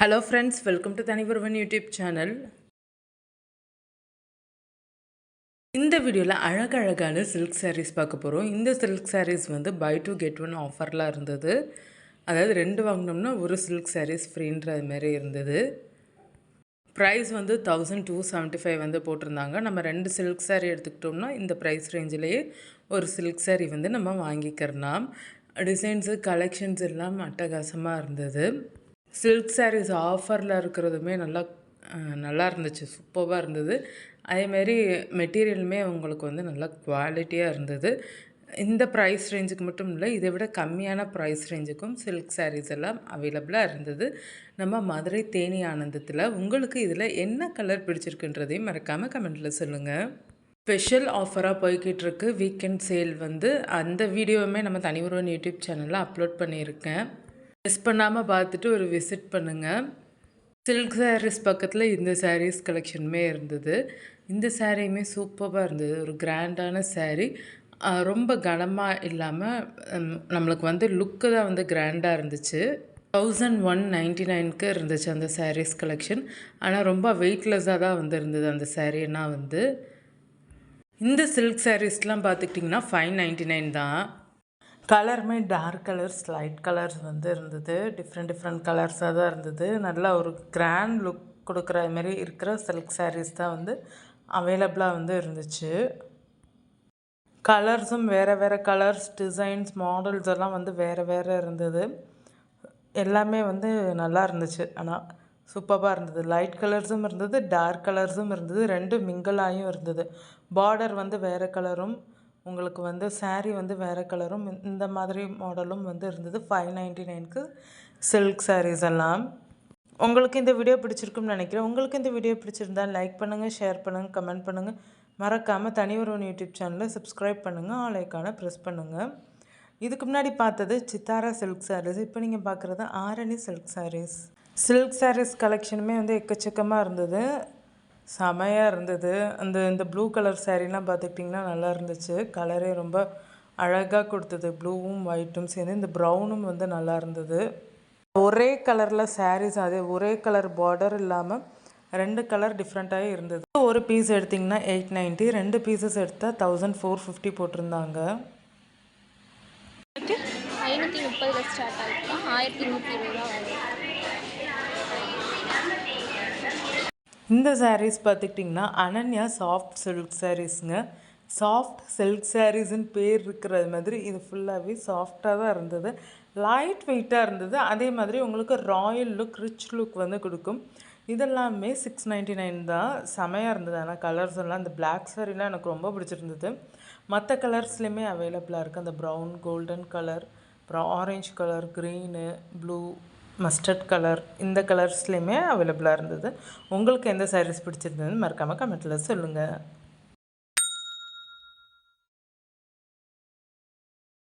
Hello friends, welcome to Thanivarvan YouTube channel. இந்த வீடியோல அழகழகான silk sarees பார்க்க போறோம். இந்த silk sarees வந்து buy 2 get 1 ஆஃபர்ல இருந்தது. அதாவது 2 வாங்குனோம்னா ஒரு silk sarees ஃப்ரீன்ற மாதிரி இருந்தது. பிரைஸ் வந்து 1275 வந்து போட்டிருந்தாங்க. நம்ம 2 silk saree எடுத்துக்கிட்டோம்னா இந்த பிரைஸ் ரேஞ்சிலேயே ஒரு silk saree வந்து நம்ம வாங்கிக்கலாம். டிசைன்ஸ் கலெக்ஷன்ஸ் எல்லாம் அட்டகாசமா இருந்தது. சில்க் சாரீஸ் ஆஃபரில் இருக்கிறதுமே நல்லா இருந்துச்சு, சூப்பராக இருந்தது. அதேமாரி மெட்டீரியலுமே உங்களுக்கு வந்து நல்லா குவாலிட்டியாக இருந்தது. இந்த ப்ரைஸ் ரேஞ்சுக்கு மட்டும் இல்லை, இதை விட கம்மியான ப்ரைஸ் ரேஞ்சுக்கும் சில்க் சாரீஸ் எல்லாம் அவைலபிளாக இருந்தது நம்ம மதுரை தேனி ஆனந்தத்தில். உங்களுக்கு இதில் என்ன கலர் பிடிச்சிருக்குன்றதையும் மறக்காமல் கமெண்ட்டில் சொல்லுங்கள். ஸ்பெஷல் ஆஃபராக போய்கிட்டு இருக்கு வீக்கெண்ட் சேல் வந்து அந்த வீடியோவுமே நம்ம தனிஒருவன் யூடியூப் சேனலில் அப்லோட் பண்ணியிருக்கேன். மிஸ் பண்ணாமல் பார்த்துட்டு ஒரு விசிட் பண்ணுங்கள். சில்க் சாரீஸ் பக்கத்தில் இந்த சாரீஸ் கலெக்ஷனுமே இருந்தது. இந்த சாரியுமே சூப்பராக இருந்தது. ஒரு கிராண்டான சாரீ, ரொம்ப கனமாக இல்லாமல் நம்மளுக்கு வந்து லுக்கு தான் வந்து கிராண்டாக இருந்துச்சு. 1199க்கு இருந்துச்சு அந்த சாரீஸ் கலெக்ஷன். ஆனால் ரொம்ப வெயிட்லெஸ்ஸாக தான் வந்து இருந்தது அந்த சாரீனா வந்து. இந்த சில்க் சாரீஸ்லாம் பார்த்துக்கிட்டிங்கன்னா 599 தான். கலருமே டார்க் கலர்ஸ், லைட் கலர்ஸ் வந்து இருந்தது. டிஃப்ரெண்ட் கலர்ஸாக தான் இருந்தது. நல்லா ஒரு கிராண்ட் லுக் கொடுக்குற மாதிரி இருக்கிற சில்க் சாரீஸ் தான் வந்து அவைலபிளாக வந்து இருந்துச்சு. கலர்ஸும் வேறு கலர்ஸ், டிசைன்ஸ், மாடல்ஸ் எல்லாம் வந்து வேறு இருந்தது. எல்லாமே வந்து நல்லா இருந்துச்சு. ஆனால் சூப்பராக இருந்தது. லைட் கலர்ஸும் இருந்தது, டார்க் கலர்ஸும் இருந்தது. 2 மிங்கிளாயும் இருந்தது. பார்டர் வந்து வேறு கலரும், உங்களுக்கு வந்து சாரீ வந்து வேறு கலரும், இந்த மாதிரி மாடலும் வந்து இருந்தது. 599க்கு சில்க் சாரீஸ் எல்லாம். உங்களுக்கு இந்த வீடியோ பிடிச்சிருக்குன்னு நினைக்கிறேன். உங்களுக்கு இந்த வீடியோ பிடிச்சிருந்தால் லைக் பண்ணுங்கள், ஷேர் பண்ணுங்கள், கமெண்ட் பண்ணுங்கள். மறக்காமல் தனிஒருவன் யூடியூப் சேனலை சப்ஸ்கிரைப் பண்ணுங்கள், ஆல் ஐக்கானை ப்ரெஸ் பண்ணுங்கள். இதுக்கு முன்னாடி பார்த்தது சித்தாரா சில்க் சாரீஸ், இப்போ நீங்கள் பார்க்குறது ஆரணி சில்க் சாரீஸ். சில்க் சாரீஸ் கலெக்ஷனுமே வந்து எக்கச்சக்கமாக இருந்தது, செமையாக இருந்தது. இந்த ப்ளூ கலர் சாரீலாம் பார்த்துக்கிட்டிங்கன்னா நல்லா இருந்துச்சு. கலரே ரொம்ப அழகாக கொடுத்தது. ப்ளூவும் ஒயிட்டும் சேர்ந்து இந்த ப்ரௌனும் வந்து நல்லா இருந்தது. ஒரே கலரில் சாரீஸ், அதே ஒரே கலர் பார்டர் இல்லாமல் 2 கலர் டிஃப்ரெண்ட்டாகவே இருந்தது. ஒரு பீஸ் எடுத்திங்கன்னா 890, 2 பீசஸ் எடுத்தால் 1450 போட்டிருந்தாங்க. 530 ஸ்டார்ட் ஆகிருக்கா, 1120 இந்த சாரீஸ் பார்த்துக்கிட்டிங்கன்னா அனன்யா சாஃப்ட் சில்க் சாரீஸுங்க. சாஃப்ட் சில்க் சாரீஸ்ன்னு பேர் இருக்கிறது மாதிரி இது ஃபுல்லாகவே சாஃப்டாக தான் இருந்தது. லைட் வெயிட்டாக இருந்தது. அதே மாதிரி உங்களுக்கு ராயல் லுக், ரிச் லுக் வந்து கொடுக்கும். இதெல்லாமே 699 தான். செமையாக இருந்தது. ஆனால் கலர்ஸ் எல்லாம் இந்த பிளாக் சாரீலாம் எனக்கு ரொம்ப பிடிச்சிருந்தது. மற்ற கலர்ஸ்லேயுமே அவைலபிளாக இருக்குது. அந்த ப்ரௌன், கோல்டன் கலர், அப்புறம் orange colour, green, blue, mustard colour, இந்த கலர்ஸ்லேயுமே அவைலபிளாக இருந்தது. உங்களுக்கு எந்த சாரீஸ் பிடிச்சிருந்ததுன்னு மறக்காமல் கமெண்ட்டில் சொல்லுங்கள்.